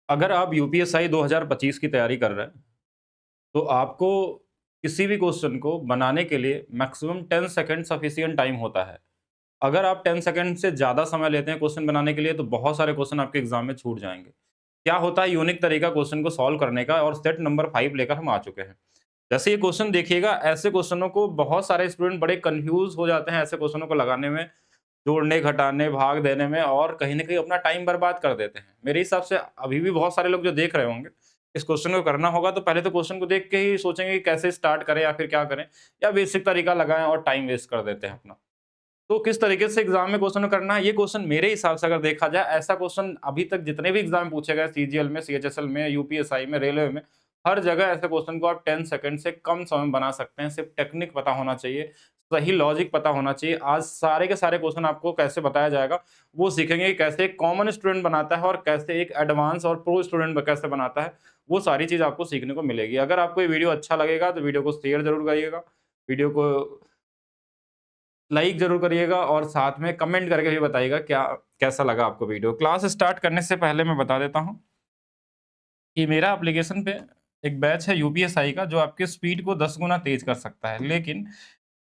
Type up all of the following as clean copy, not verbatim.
अगर आप यूपीएसआई 2025 की तैयारी कर रहे हैं, तो आपको किसी भी क्वेश्चन को बनाने के लिए मैक्सिमम 10 सेकंड सफिशिएंट टाइम होता है। अगर आप 10 सेकंड से ज़्यादा समय लेते हैं क्वेश्चन बनाने के लिए, तो बहुत सारे क्वेश्चन आपके एग्ज़ाम में छूट जाएँगे। क्या होता है यूनिक तरीका क्वेश्चन को सॉल्व करने का और सेट नंबर 5 लेकर हम आ चुके हैं। जैसे ये क्वेश्चन देखिएगा, ऐसे क्वेश्चनों को बहुत सारे स्टूडेंट बड़े कन्फ्यूज़ हो जाते हैं ऐसे क्वेश्चनों को लगाने में, जोड़ने, घटाने, भाग देने में और कहीं न कहीं अपना टाइम बर्बाद कर देते हैं। मेरे हिसाब से अभी भी बहुत सारे लोग जो देख रहे होंगे, इस क्वेश्चन को करना होगा तो पहले तो क्वेश्चन को देख के ही सोचेंगे कि कैसे स्टार्ट करें या फिर क्या करें, या बेसिक तरीका लगाएँ और टाइम वेस्ट कर देते हैं अपना। तो किस तरीके से एग्ज़ाम में क्वेश्चन को करना है, ये क्वेश्चन मेरे हिसाब से अगर देखा जाए, ऐसा क्वेश्चन अभी तक जितने भी एग्ज़ाम पूछे गए सीजीएल में, सीएचएसएल में, यूपीएसआई में, रेलवे में, हर जगह ऐसे क्वेश्चन को आप 10 सेकंड से कम समय में बना सकते हैं। सिर्फ टेक्निक पता होना चाहिए, सही लॉजिक पता होना चाहिए। आज सारे के सारे क्वेश्चन आपको कैसे बताया जाएगा, वो सीखेंगे कि कैसे एक कॉमन स्टूडेंट बनाता है और कैसे एक एडवांस और प्रो स्टूडेंट ब कैसे बनाता है, वो सारी चीज़ आपको सीखने को मिलेगी। अगर आपको ये वीडियो अच्छा लगेगा, तो वीडियो को शेयर ज़रूर करिएगा। वीडियो को लाइक ज़रूर करिएगा और साथ में कमेंट करके भी बताइएगा क्या कैसा लगा आपको वीडियो। क्लास स्टार्ट करने से पहले मैं बता देता हूँ कि मेरा एप्लीकेशन पे एक बैच है यूपीएसआई का, जो आपके स्पीड को 10 गुना तेज़ कर सकता है। लेकिन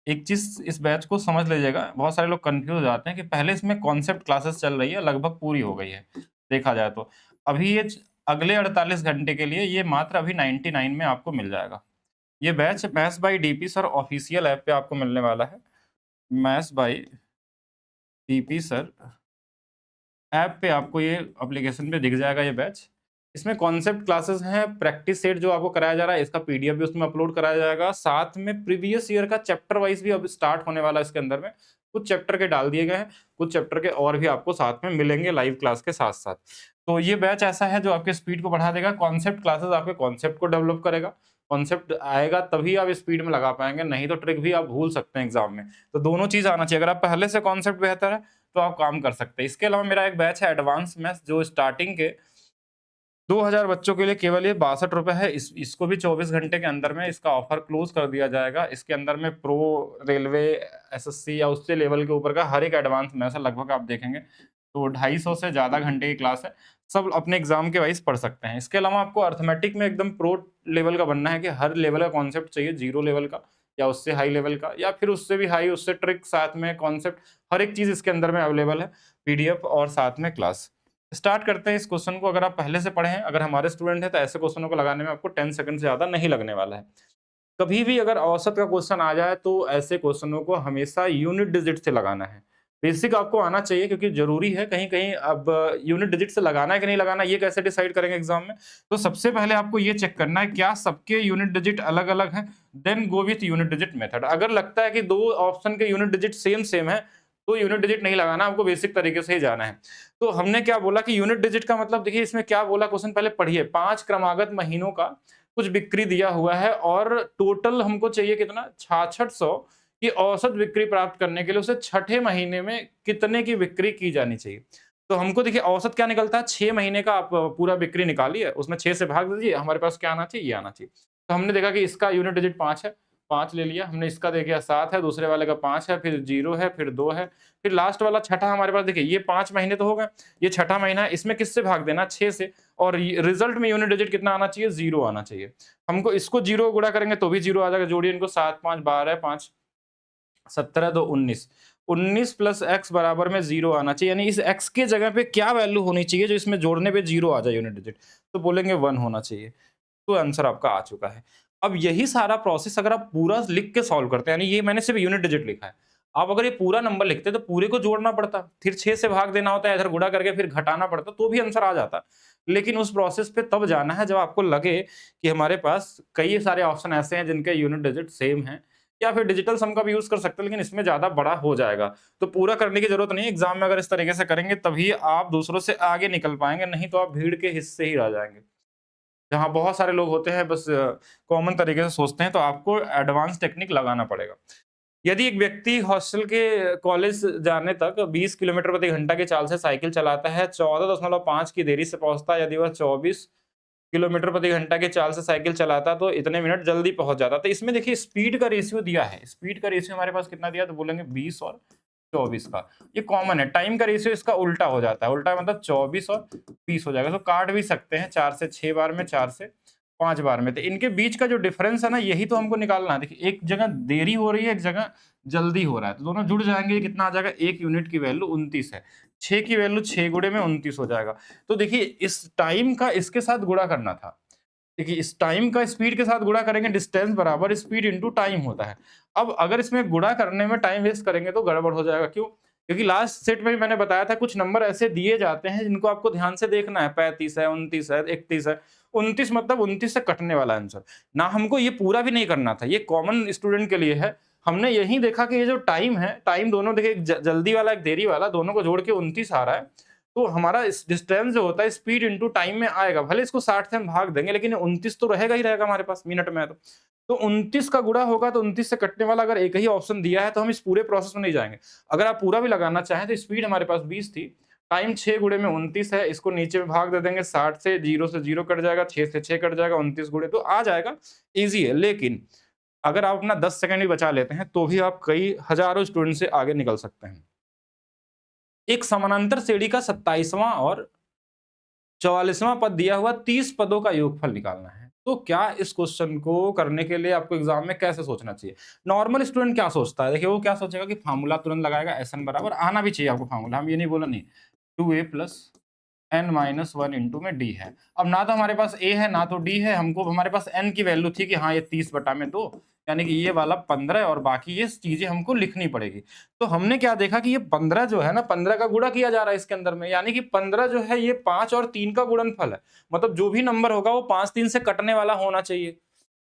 एक चीज़ इस बैच को समझ लीजिएगा, बहुत सारे लोग कन्फ्यूज़ हो जाते हैं कि पहले इसमें कॉन्सेप्ट क्लासेस चल रही है, लगभग पूरी हो गई है, देखा जाए तो। अभी ये अगले 48 घंटे के लिए ये मात्र अभी 99 में आपको मिल जाएगा। ये batch maths by DP sir official app पे आपको मिलने वाला है। Maths by DP sir app पे आपको ये एप्लीकेशन पे दिख जाएगा ये बैच। इसमें कॉन्सेप्ट क्लासेस हैं, प्रैक्टिस सेट जो आपको कराया जा रहा है, इसका पीडीएफ भी उसमें अपलोड कराया जाएगा। साथ में प्रीवियस ईयर का चैप्टर वाइज़ भी अब स्टार्ट होने वाला है इसके अंदर में। कुछ चैप्टर के डाल दिए गए हैं, कुछ चैप्टर के और भी आपको साथ में मिलेंगे लाइव क्लास के साथ-साथ। तो ये बैच ऐसा है जो आपके स्पीड को बढ़ा देगा। कॉन्सेप्ट क्लासेस आपके कॉन्सेप्ट को डेवलप करेगा। कॉन्सेप्ट आएगा तभी आप स्पीड में लगा पाएँगे, नहीं तो ट्रिक भी आप भूल सकते हैं एग्ज़ाम में। तो दोनों चीज़ आना चाहिए। अगर आप पहले से कॉन्सेप्ट बेहतर है, तो आप काम कर सकते हैं। इसके अलावा मेरा एक बैच है एडवांस मैथ्स, जो स्टार्टिंग के 2000 बच्चों के लिए केवल ये ₹62 है। इसको भी 24 घंटे के अंदर में इसका ऑफर क्लोज़ कर दिया जाएगा। इसके अंदर में प्रो, रेलवे, एसएससी या उससे लेवल के ऊपर का हर एक एडवांस मैथ्स है, लगभग आप देखेंगे तो 250 से ज़्यादा घंटे की क्लास है। सब अपने एग्ज़ाम के वाइज़ पढ़ सकते हैं। इसके अलावा आपको अरिथमेटिक में एकदम प्रो लेवल का बनना है कि हर लेवल का कॉन्सेप्ट चाहिए, 0 लेवल का या उससे हाई लेवल का या फिर उससे भी हाई, उससे ट्रिक साथ में कॉन्सेप्ट, हर एक चीज़ इसके अंदर में अवेलेबल है, पीडीएफ और साथ में क्लास। स्टार्ट करते हैं इस क्वेश्चन को। अगर आप पहले से पढ़े हैं, अगर हमारे स्टूडेंट हैं, तो ऐसे क्वेश्चनों को लगाने में आपको 10 सेकंड से ज़्यादा नहीं लगने वाला है। कभी भी अगर औसत का क्वेश्चन आ जाए, तो ऐसे क्वेश्चनों को हमेशा यूनिट डिजिट से लगाना है। बेसिक आपको आना चाहिए, क्योंकि ज़रूरी है कहीं-कहीं। अब यूनिट डिजिट से लगाना है कि नहीं लगाना, ये कैसे डिसाइड करेंगे एग्ज़ाम में? तो सबसे पहले आपको ये चेक करना है, क्या सबके यूनिट डिजिट अलग-अलग हैं? Then go with unit digit method. अगर लगता है कि 2 ऑप्शन के यूनिट डिजिट सेम-सेम है, तो यूनिट डिजिट नहीं लगाना, आपको बेसिक तरीके से ही जाना है। तो हमने क्या बोला कि यूनिट डिजिट का मतलब, देखिए इसमें क्या बोला क्वेश्चन, पहले पढ़िए। 5 क्रमागत महीनों का कुछ बिक्री दिया हुआ है और टोटल हमको चाहिए कितना, 6600 की औसत बिक्री प्राप्त करने के लिए उसे छठे महीने में कितने की बिक्री की जानी चाहिए। तो हमको देखिए औसत क्या निकलता है, 6 महीने का आप पूरा बिक्री निकालिए, उसमें 6 से भाग दीजिए, हमारे पास क्या आना चाहिए, ये आना चाहिए। तो हमने देखा कि इसका यूनिट डिजिट 5 है, 5 ले लिया हमने, इसका देखिए 7 है, दूसरे वाले का 5 है, फिर 0 है, फिर 2 है, फिर लास्ट वाला छठा हमारे पास, देखिए ये 5 महीने तो हो गए, ये छठा महीना है, इसमें किससे भाग देना, 6 से, और ये रिजल्ट में यूनिट डिजिट कितना आना चाहिए, 0 आना चाहिए। हमको इसको 0 गुणा करेंगे तो भी 0 आ जाएगा, जोड़िए इनको, 7 5 12 5 17 2 19, 19 प्लस x बराबर में 0 आना चाहिए। यानी इस x के जगह पे क्या वैल्यू होनी चाहिए जो इसमें जोड़ने पे 0 आ जाए यूनिट डिजिट? तो बोलेंगे 1 होना चाहिए। तो आंसर आपका आ चुका है। अब यही सारा प्रोसेस अगर आप पूरा लिख के सॉल्व करते हैं, यानी ये मैंने सिर्फ यूनिट डिजिट लिखा है। आप अगर ये पूरा नंबर लिखते तो पूरे को जोड़ना पड़ता, फिर 6 से भाग देना होता है, इधर गुणा करके फिर घटाना पड़ता, तो भी आंसर आ जाता। लेकिन उस प्रोसेस पे तब जाना है जब आपको लगे कि हमारे पास कई सारे ऑप्शन ऐसे हैं जिनके यूनिट डिजिट सेम हैं, या फिर डिजिटल सम का भी यूज़ कर सकते हैं, लेकिन इसमें ज़्यादा बड़ा हो जाएगा। तो पूरा करने की ज़रूरत नहीं है, एग्ज़ाम में अगर इस तरीके से करेंगे तभी आप दूसरों से आगे निकल पाएँगे, नहीं तो आप भीड़ के हिस्से ही रह जाएँगे। जहाँ बहुत सारे लोग होते हैं, बस कॉमन तरीके से सोचते हैं, तो आपको एडवांस टेक्निक लगाना पड़ेगा। यदि एक व्यक्ति हॉस्टल के कॉलेज जाने तक 20 किलोमीटर प्रति घंटा की चाल से साइकिल चलाता है, 14.5 की देरी से पहुँचता है, यदि वह 24 किलोमीटर प्रति घंटा की चाल से साइकिल चलाता तो इतने मिनट जल्दी पहुँच जाता। तो इसमें देखिए स्पीड का रेशियो दिया है। स्पीड का रेशियो हमारे पास कितना दिया, तो बोलेंगे 20 और 24 का, ये कॉमन है। टाइम का रेशियो इसका उल्टा हो जाता है, उल्टा मतलब 24 और 20 हो जाएगा। तो काट भी सकते हैं 4 से 6 बार में, 4 से 5 बार में। तो इनके बीच का जो डिफरेंस है ना, यही तो हमको निकालना है। देखिए एक जगह देरी हो रही है, एक जगह जल्दी हो रहा है, तो दोनों जुड़ जाएंगे। ये कितना आ जाएगा, 1 यूनिट की वैल्यू 29 है, 6 की वैल्यू 6 गुणे में 29 हो जाएगा। तो देखिए इस टाइम का इसके साथ गुणा करना था। देखिए इस टाइम का स्पीड के साथ गुणा करेंगे, डिस्टेंस बराबर स्पीड इनटू टाइम होता है। अब अगर इसमें गुणा करने में टाइम वेस्ट करेंगे तो गड़बड़ हो जाएगा। क्यों? क्योंकि लास्ट सेट में भी मैंने बताया था कुछ नंबर ऐसे दिए जाते हैं जिनको आपको ध्यान से देखना है। 35 है, 29 है, 31 है। 29 मतलब 29 से कटने वाला आंसर। ना हमको ये पूरा भी नहीं करना था, ये कॉमन स्टूडेंट के लिए है। हमने यही देखा कि ये जो टाइम है, टाइम दोनों देखिए, एक जल्दी वाला एक देरी वाला, दोनों को जोड़ के 29 आ रहा है। तो हमारा इस डिस्टेंस जो होता है स्पीड इनटू टाइम में आएगा। भले इसको 60 से हम भाग देंगे, लेकिन 29 तो रहेगा ही रहेगा हमारे पास मिनट में। तो 29 का गुणा होगा तो 29 से कटने वाला अगर एक ही ऑप्शन दिया है तो हम इस पूरे प्रोसेस में नहीं जाएंगे। अगर आप पूरा भी लगाना चाहें तो स्पीड हमारे पास 20 थी, टाइम 6 गुणे में 29 है, इसको नीचे में भाग दे देंगे। 60 से 0 कट जाएगा, 6 से 6 कट जाएगा, 29 गुणे तो आ जाएगा, ईजी है। लेकिन अगर आप अपना 10 सेकंड भी बचा लेते हैं तो भी आप कई हजारों स्टूडेंट से आगे निकल सकते हैं। एक समानांतर श्रेणी का 27वां और 44वां पद दिया हुआ 30 पदों का योगफल निकालना है। तो क्या इस क्वेश्चन को करने के लिए आपको एग्जाम में कैसे सोचना चाहिए? नॉर्मल स्टूडेंट क्या सोचता है? देखिए वो क्या सोचेगा कि फार्मूला तुरंत लगाएगा, एसएन बराबर आना भी चाहिए आपको फार्मूला, हम ये नहीं बोला नहीं। 2a plus n minus 1 into में d है। अब ना तो हमारे पास a है ना तो d है, हमको हमारे पास n की वैल्यू थी कि हाँ ये 30 बटा में 2, यानी कि ये वाला 15 और बाकी ये चीजें हमको लिखनी पड़ेगी। तो हमने क्या देखा कि ये 15 जो है ना, 15 का गुणा किया जा रहा है इसके अंदर में, यानी कि 15 जो है ये 5 और 3 का गुणनफल है। मतलब जो भी नंबर होगा वो 5 3 से कटने वाला होना चाहिए,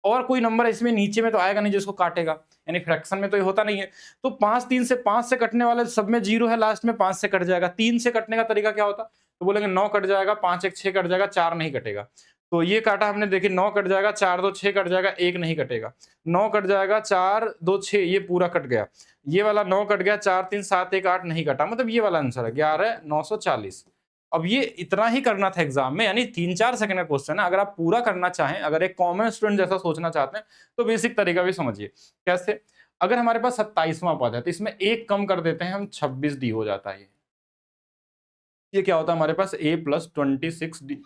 और कोई नंबर इसमें नीचे में तो आएगा नहीं जिसको काटेगा, यानी फ्रैक्शन में तो ये होता नहीं है। तो 5 3 से 5 से कटने वाले सब में 0 है, लास्ट में 5 से कट जाएगा। 3 से कटने का तरीका क्या होता? तो बोलेंगे 9 कट जाएगा, 5 1 6 कट जाएगा, 4 नहीं कटेगा। तो ये काटा हमने, देखिए 9 कट जाएगा, 4 2 6 कट जाएगा, 1 नहीं कटेगा। 9 कट जाएगा, 4 2 6 ये पूरा कट गया। ये वाला 9 कट गया, 4 3 7 1 8 नहीं कटा, मतलब ये वाला आंसर है 11 940। अब ये इतना ही करना था एग्जाम में, यानी 3-4 सेकंड का क्वेश्चन है। अगर आप पूरा करना चाहें, अगर एक कॉमन स्टूडेंट जैसा सोचना चाहते हैं, तो बेसिक तरीका भी समझिए। कैसे? अगर हमारे पास 27वां पद है तो इसमें एक कम कर देते हैं हम, 26 डी हो जाता है। ये क्या होता है हमारे पास, a प्लस 26 डी,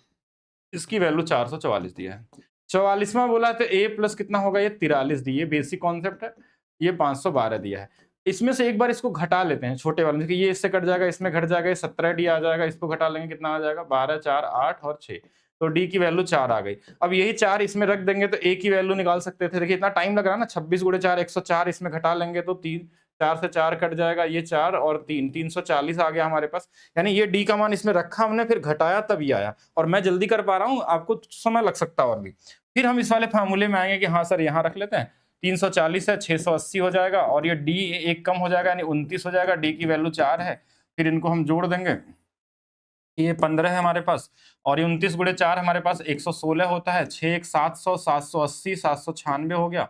इसकी वैल्यू 444 दिया है। 44वां बोला है तो a प्लस कितना होगा, ये 43 दी, ये बेसिक कॉन्सेप्ट है। ये 512 दिया है। इसमें से एक बार इसको घटा लेते हैं, छोटे वाले में, ये इससे कट जाएगा, इसमें घट जाएगा, ये 17 डी आ जाएगा, इसको घटा लेंगे, कितना आ जाएगा, 12 4 8 और 6। तो डी की वैल्यू 4 आ गई। अब यही 4 इसमें रख देंगे तो a की वैल्यू निकाल सकते थे। देखिए इतना टाइम लग रहा है ना, 26 गुणे 4 104, इसमें घटा लेंगे तो 3 4 से 4 कट जाएगा, ये 4 और 3 340 आ गया हमारे पास। यानी ये डी का मान इसमें रखा हमने, फिर घटाया तब ये आया। और मैं जल्दी कर पा रहा हूँ, आपको समय लग सकता है और भी। फिर हम इस वाले फार्मूले में आएंगे कि हाँ सर यहाँ रख लेते हैं, 340 है, 680 हो जाएगा, और ये डी एक कम हो जाएगा, यानी 29 हो जाएगा। डी की वैल्यू 4 है, फिर इनको हम जोड़ देंगे, ये 15 है हमारे पास, और ये 29 गुणे 4 हमारे पास 116 होता है। 6 1 700, 780, 796 हो गया,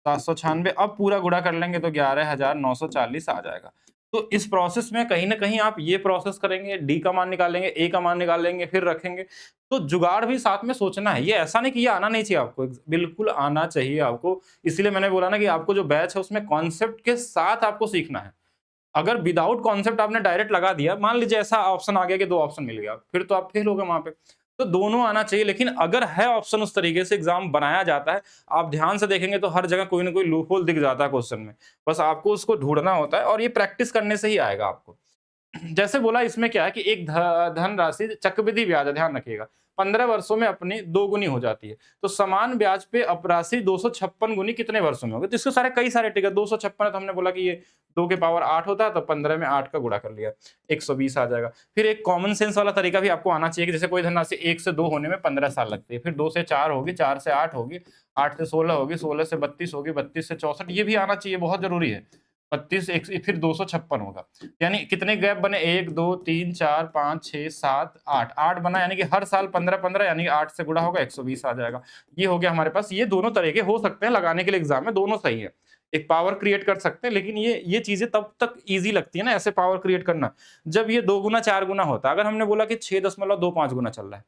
796। अब पूरा गुणा कर लेंगे तो 11,940 आ जाएगा। तो इस प्रोसेस में कहीं ना कहीं आप ये प्रोसेस करेंगे, डी का मान निकालेंगे, ए का मान निकालेंगे, फिर रखेंगे। तो जुगाड़ भी साथ में सोचना है, ये ऐसा नहीं कि ये आना नहीं चाहिए आपको, बिल्कुल आना चाहिए आपको। इसलिए मैंने बोला ना कि आपको जो बैच है उसमें कॉन्सेप्ट के साथ आपको सीखना है। अगर विदाउट कॉन्सेप्ट आपने डायरेक्ट लगा दिया, मान लीजिए ऐसा ऑप्शन आ गया कि 2 ऑप्शन मिल गया, फिर तो आप फेल हो गए वहां पे। तो दोनों आना चाहिए, लेकिन अगर है ऑप्शन उस तरीके से एग्जाम बनाया जाता है, आप ध्यान से देखेंगे तो हर जगह कोई ना कोई लूप होल दिख जाता है क्वेश्चन में। बस आपको उसको ढूंढना होता है, और ये प्रैक्टिस करने से ही आएगा आपको। जैसे बोला इसमें क्या है कि एक धन राशि चक्रवृद्धि ब्याज है, ध्यान रखिएगा, 15 वर्षों में अपनी 2 गुनी हो जाती है। तो समान ब्याज पे अपराशि 256 गुनी कितने वर्षों में होगी? तो इसके सारे कई सारे टिक है। 256 है तो हमने बोला कि ये 2 के पावर 8 होता है, तो 15 में 8 का गुणा कर लिया, 120 आ जाएगा। फिर एक कॉमन सेंस वाला तरीका भी आपको आना चाहिए कि जैसे कोई धनराशि 1 से 2 होने में 15 साल लगती है, फिर 2 से 4 होगी, 4 से 8 होगी, 8 से 16 होगी, 16 से 32 होगी, 32 से 64, ये भी आना चाहिए, बहुत जरूरी है। 32 फिर 256 होगा, यानी कितने गैप बने, 1 2 3 4 5 6 7 8 8 बना, यानी कि हर साल 15 15, यानी कि 8 से गुणा होगा, 120 आ जाएगा। ये हो गया हमारे पास। ये दोनों तरीके हो सकते हैं लगाने के लिए एग्जाम में, दोनों सही है। एक पावर क्रिएट कर सकते हैं, लेकिन ये चीजें तब तक इजी लगती है ना ऐसे पावर क्रिएट करना, जब ये 2 गुना 4 गुना होता है। अगर हमने बोला कि 6.25 गुना चल रहा है,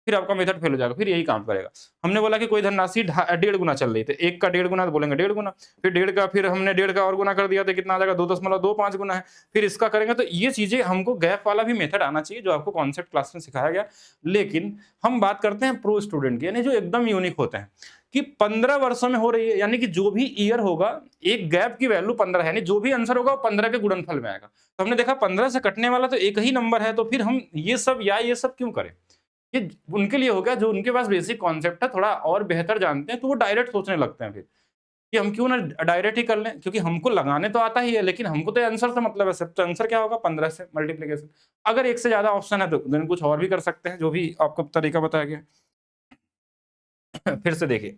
फिर आपका मेथड फेल हो जाएगा, फिर यही काम करेगा। हमने बोला कि कोई धनराशि 1.5 गुना चल रही थी, 1 का 1.5 गुना तो बोलेंगे 1.5 गुना, फिर 1.5 का, फिर हमने 1.5 का और गुना कर दिया तो कितना आ जाएगा 2.25 गुना है, फिर इसका करेंगे। तो ये चीजें हमको गैप वाला भी मेथड आना चाहिए जो आपको कॉन्सेप्ट क्लास में सिखाया गया। लेकिन हम बात करते हैं प्रो स्टूडेंट की, यानी जो एकदम यूनिक होते हैं कि 15 वर्षों में हो रही है, यानी कि जो भी ईयर होगा एक गैप की वैल्यू 15 है, यानी जो भी आंसर होगा वो 15 के गुणनफल में आएगा। तो हमने देखा 15 से कटने वाला तो एक ही नंबर है, तो फिर हम ये सब क्यों करें? ये उनके लिए हो गया जो उनके पास बेसिक कॉन्सेप्ट है, थोड़ा और बेहतर जानते हैं, तो वो डायरेक्ट सोचने लगते हैं फिर कि हम क्यों ना डायरेक्ट ही कर लें, क्योंकि हमको लगाने तो आता ही है, लेकिन हमको तो आंसर से मतलब है सिर्फ। तो आंसर क्या होगा 15 से मल्टीप्लिकेशन। अगर एक से ज्यादा ऑप्शन है तो then कुछ और भी कर सकते हैं, जो भी आपको तरीका बताया गया। फिर से देखिए,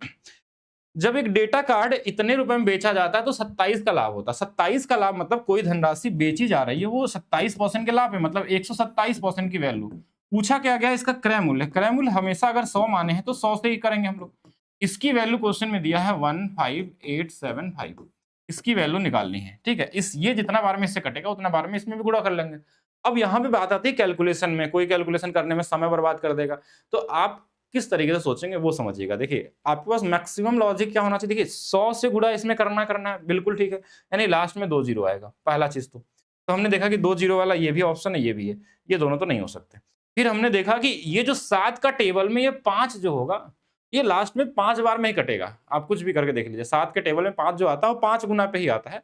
जब एक डेटा कार्ड इतने रुपए में बेचा जाता है तो 27 का लाभ होता है। 27 का लाभ मतलब कोई धनराशि बेची जा रही है, वो 27% के लाभ है, मतलब 127% की वैल्यू। पूछा क्या गया इसका क्रय मूल्य। क्रय मूल्य हमेशा अगर 100 माने हैं तो 100 से ही करेंगे हम लोग। इसकी वैल्यू क्वेश्चन में दिया है 15875। इसकी वैल्यू निकालनी है, ठीक है। इस ये जितना बार में इससे कटेगा उतना बार में इसमें भी गुणा कर लेंगे। अब यहाँ पे बात आती है कैलकुलेशन में, कोई कैलकुलेशन करने में समय बर्बाद कर देगा, तो आप किस तरीके से सोचेंगे वो समझिएगा। देखिए आपके पास मैक्सिमम लॉजिक क्या होना चाहिए, देखिए 100 से गुणा इसमें करना है, बिल्कुल ठीक है, यानी लास्ट में 2 जीरो आएगा, पहला चीज। तो हमने देखा कि 2 जीरो वाला ये भी ऑप्शन है, ये भी है, ये दोनों तो नहीं हो सकते। फिर हमने देखा कि ये जो 7 का टेबल में ये 5 जो होगा, ये लास्ट में 5 बार में ही कटेगा। आप कुछ भी करके देख लीजिए, 7 के टेबल में 5 जो आता है वो 5 गुना पे ही आता है,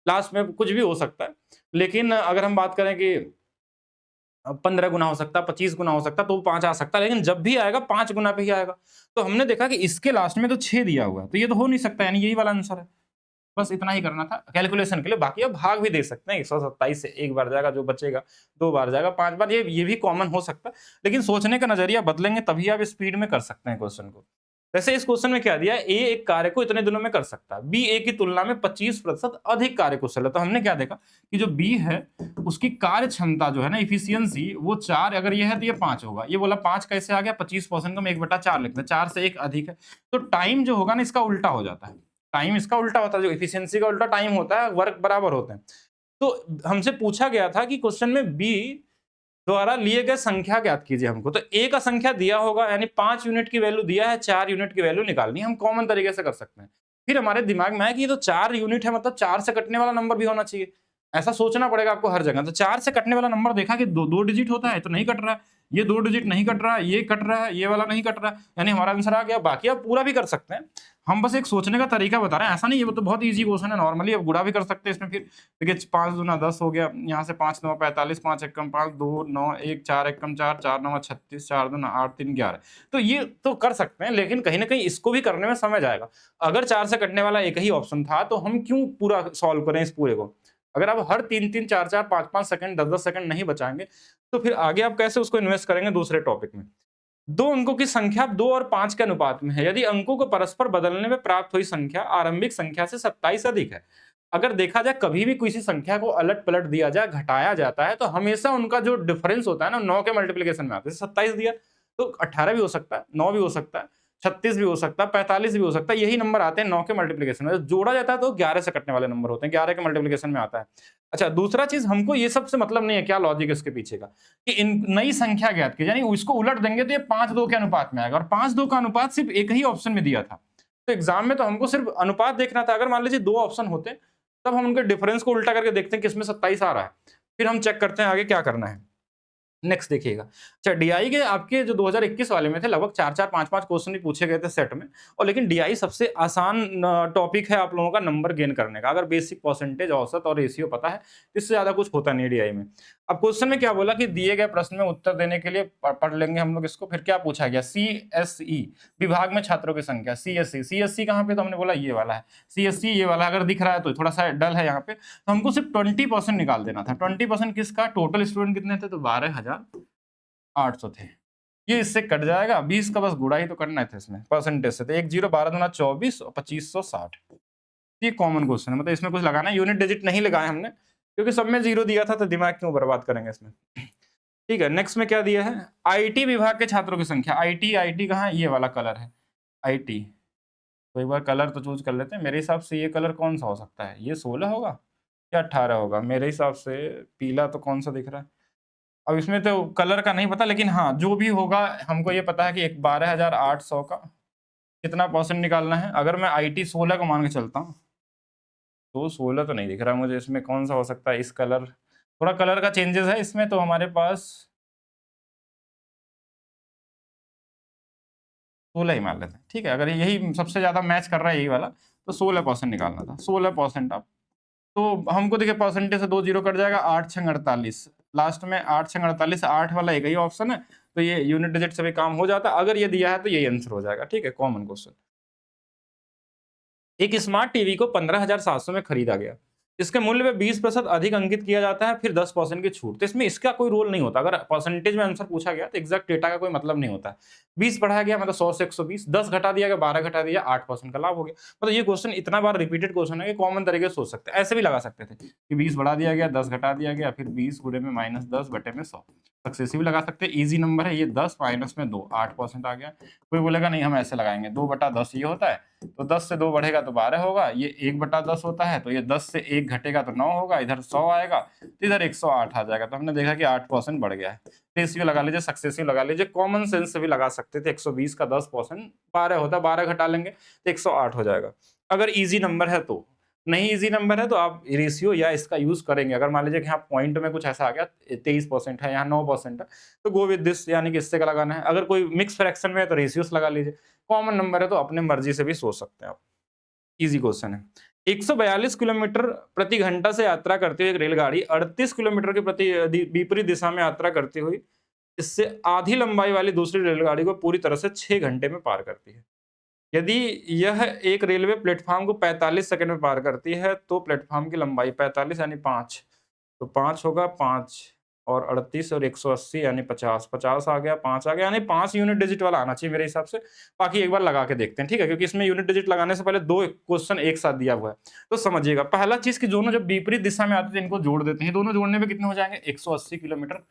लास्ट में कुछ भी हो सकता है। लेकिन अगर हम बात करें कि 15 गुना हो सकता है, 25 गुना हो सकता है, तो वो 5 आ सकता है, लेकिन जब भी आएगा 5 गुना पे ही आएगा। तो हमने देखा कि इसके लास्ट में तो 6 दिया हुआ है, तो ये तो हो नहीं सकता, यानी यही वाला आंसर है। बस इतना ही करना था कैलकुलेशन के लिए। बाकी आप भाग भी दे सकते हैं, 127 से एक बार जाएगा, जो बचेगा 2 बार जाएगा, 5 बार, ये भी कॉमन हो सकता है। लेकिन सोचने का नजरिया बदलेंगे तभी आप स्पीड में कर सकते हैं क्वेश्चन को। वैसे इस क्वेश्चन में क्या दिया है, ए एक कार्य को इतने दिनों में कर सकता है, बी ए की तुलना में 25% अधिक कार्य कुशल है। तो हमने क्या देखा कि जो बी है उसकी कार्य क्षमता जो है ना, इफिशियंसी, वो 4 अगर ये है तो ये 5 होगा। ये बोला 5 कैसे आ गया, 25% को हम 1/4 लिखते हैं, 4 से 1 अधिक है। तो टाइम जो होगा ना इसका उल्टा हो जाता है, टाइम इसका उल्टा होता है, जो इफिशियंसी का उल्टा टाइम होता है, वर्क बराबर होते हैं। तो हमसे पूछा गया था कि क्वेश्चन में बी द्वारा लिए गए संख्या ज्ञात कीजिए हमको। तो ए का संख्या दिया होगा, यानी 5 यूनिट की वैल्यू दिया है, 4 यूनिट की वैल्यू निकालनी है। हम कॉमन तरीके से कर सकते हैं। फिर हमारे दिमाग में आया कि ये तो 4 यूनिट है, मतलब 4 से कटने वाला नंबर भी होना चाहिए। ऐसा सोचना पड़ेगा आपको हर जगह। तो 4 से कटने वाला नंबर देखा कि 2 डिजिट होता है, तो नहीं कट रहा है। ये 2 डिजिट नहीं कट रहा है, ये कट रहा है, ये वाला नहीं कट रहा है, यानी हमारा आंसर आ गया। बाकी आप पूरा भी कर सकते हैं, हम बस एक सोचने का तरीका बता रहे हैं, ऐसा नहीं है। वो तो बहुत इजी क्वेश्चन है, नॉर्मली आप गुणा भी कर सकते हैं इसमें। फिर देखिए 5 दूना 10 हो गया, यहाँ से 5 9 45, 5 एकम 5, 2 9 1 4 एकम 4, 4 9 36, 4 दूना 8 3 11। तो ये तो कर सकते हैं, लेकिन कहीं ना कहीं इसको भी करने में समय जाएगा। अगर 4 से कटने वाला एक ही ऑप्शन था तो हम क्यों पूरा सॉल्व करें इस पूरे को। अगर आप हर 3 4 4 5 5 सेकंड 10 सेकंड नहीं बचाएंगे तो फिर आगे आप कैसे उसको इन्वेस्ट करेंगे दूसरे टॉपिक में। 2 अंकों की संख्या 2 और 5 के अनुपात में है, यदि अंकों को परस्पर बदलने में प्राप्त हुई संख्या आरंभिक संख्या से 27 अधिक है। अगर देखा जाए कभी भी किसी संख्या को अलट पलट दिया जाए, घटाया जाता है, तो हमेशा उनका जो डिफरेंस होता है ना 9 के मल्टीप्लिकेशन में आता है। 27 दिया तो 18 भी हो सकता है, 9 भी हो सकता है, 36 भी हो सकता है, 45 भी हो सकता है। यही नंबर आते हैं 9 के मल्टीप्लिकेशन में। जोड़ा जाता है तो 11 से कटने वाले नंबर होते हैं, 11 के मल्टीप्लिकेशन में आता है। अच्छा, दूसरा चीज, हमको ये सब से मतलब नहीं है, क्या लॉजिक है इसके पीछे का, कि इन नई संख्या ज्ञात की, यानी उसको उलट देंगे तो ये 5-2 के अनुपात में आएगा, और 5-2 का अनुपात सिर्फ एक ही ऑप्शन में दिया था। तो एग्जाम में तो हमको सिर्फ अनुपात देखना था। अगर मान लीजिए 2 ऑप्शन होते तब हम उनके डिफरेंस को उल्टा करके देखते हैं किसमें 27 आ रहा है, फिर हम चेक करते हैं आगे क्या करना है। नेक्स्ट देखिएगा। अच्छा, डीआई के आपके जो 2021 वाले में थे, लगभग 4-4 5-5 क्वेश्चन भी पूछे गए थे सेट में। और लेकिन डीआई सबसे आसान टॉपिक है आप लोगों का नंबर गेन करने का, अगर बेसिक परसेंटेज, औसत और रेशियो पता है, इससे ज्यादा कुछ होता नहीं डीआई में। अब क्वेश्चन में क्या बोला कि दिए गए प्रश्न में उत्तर देने के लिए पढ़ लेंगे हम लोग इसको। फिर क्या पूछा गया, सीएसई विभाग में छात्रों की संख्या। सीएससी कहाँ पे, तो हमने बोला ये वाला है सीएससी, ये वाला अगर दिख रहा है तो थोड़ा सा डल है यहाँ पे। तो हमको सिर्फ 20% निकाल देना था। 20% किसका, टोटल स्टूडेंट कितने थे, तो 12,800 थे। ये इससे कट जाएगा, 20 का बस गुणा ही तो करना था इसमें परसेंटेज से। तो 1 0 12 दूना 24 और 2560। ये कॉमन क्वेश्चन है, मतलब इसमें कुछ लगाना है, यूनिट डिजिट नहीं लगाए हमने क्योंकि सब में 0 दिया था, तो दिमाग क्यों बर्बाद करेंगे इसमें। ठीक है, नेक्स्ट में क्या दिया है, आईटी विभाग के छात्रों की संख्या। आईटी कहाँ है, ये वाला कलर है आईटी। तो एक बार कलर तो चूज कर लेते हैं। मेरे हिसाब से ये कलर कौन सा हो सकता है, ये 16 होगा या 18 होगा। मेरे हिसाब से पीला तो कौन सा दिख रहा है, अब इसमें तो कलर का नहीं पता, लेकिन हाँ, जो भी होगा हमको ये पता है कि एक 12,800 का कितना परसेंट निकालना है। अगर मैं IT 16 को मान के चलता हूँ, तो 16 तो नहीं दिख रहा मुझे इसमें, कौन सा हो सकता है? इस कलर, थोड़ा कलर का चेंजेस है इसमें, तो हमारे पास 16 ही मान लेते हैं, ठीक है। अगर यही सबसे ज़्यादा मैच कर रहा है यही वाला, तो 16% निकालना था, 16%। अब तो हमको देखिए परसेंटेज से 2 जीरो कट जाएगा, 8 छंग 48, लास्ट में 8 छंग 48, 8 वाला एक ही ऑप्शन है, तो ये यूनिट डिजिट से भी काम हो जाता है। अगर ये दिया है तो यही आंसर हो जाएगा, ठीक है, कॉमन क्वेश्चन। एक स्मार्ट टीवी को 15,700 में खरीदा गया, इसके मूल्य में 20% अधिक अंकित किया जाता है, फिर 10% की छूट। तो इसमें इसका कोई रोल नहीं होता, अगर परसेंटेज में आंसर पूछा गया तो एग्जैक्ट डेटा का कोई मतलब नहीं होता है। 20 बढ़ाया गया मतलब 100 से 120, 10 घटा दिया गया, 12 घटा दिया, 8% का लाभ हो गया। मतलब ये क्वेश्चन इतना बार रिपीटेड क्वेश्चन है कि कॉमन तरीके से सोच सकते हैं, ऐसे भी लगा सकते थे कि 20 बढ़ा दिया गया, 10 घटा दिया गया, फिर 20 गुणे में -10 बटे में 100। सक्सेसिव लगा सकते हैं, ईजी नंबर है ये। 10 माइनस में 2, 8% आ गया। कोई बोलेगा नहीं हम ऐसे लगाएंगे, 2/10 ये होता है, तो 10 से 2 बढ़ेगा तो 12 होगा, ये 1/10 होता है, तो ये 10 से 1 घटेगा तो 9 होगा, इधर 100 आएगा, तो इधर 108 आ जाएगा। तो हमने देखा कि 8% बढ़ गया है। रेशियो लगा लीजिए, सक्सेसिव लगा लीजिए, कॉमन सेंस से भी लगा सकते थे। 120 का 10% 12 होता है, 12 घटा लेंगे तो 108 हो जाएगा, अगर इजी नंबर है तो। नहीं इजी नंबर है तो आप रेशियो या इसका यूज करेंगे। अगर मान लीजिए कि यहाँ पॉइंट में कुछ ऐसा आ गया, 23% है, यहाँ 9% है, तो गो विद दिस, यानी कि इससे का लगाना है। अगर कोई मिक्स फ्रैक्शन में है तो रेशियोस लगा लीजिए। कॉमन नंबर है तो अपने मर्जी से भी सोच सकते हैं आप। इजी क्वेश्चन है। 142 किलोमीटर प्रति घंटा से यात्रा करती हुई एक रेलगाड़ी 38 किलोमीटर की विपरीत दिशा में यात्रा करती हुई इससे आधी लंबाई वाली दूसरी रेलगाड़ी को पूरी तरह से 6 घंटे में पार करती है। यदि यह एक रेलवे प्लेटफॉर्म को 45 सेकंड में पार करती है, तो प्लेटफॉर्म की लंबाई 45 यानी 5, तो 5 होगा, 5 और 38 और 180 यानी 50, 50 आ गया, 5 आ गया, यानी 5 यूनिट डिजिट वाला आना चाहिए मेरे हिसाब से। बाकी एक बार लगा के देखते हैं, ठीक है, क्योंकि इसमें यूनिट डिजिट लगाने से पहले 2 क्वेश्चन एक साथ दिया हुआ है। तो समझिएगा, पहला चीज कि दोनों जब विपरीत दिशा में आते हैं इनको जोड़ देते हैं, दोनों जोड़ने में कितने हो जाएंगे? 180 किलोमीटर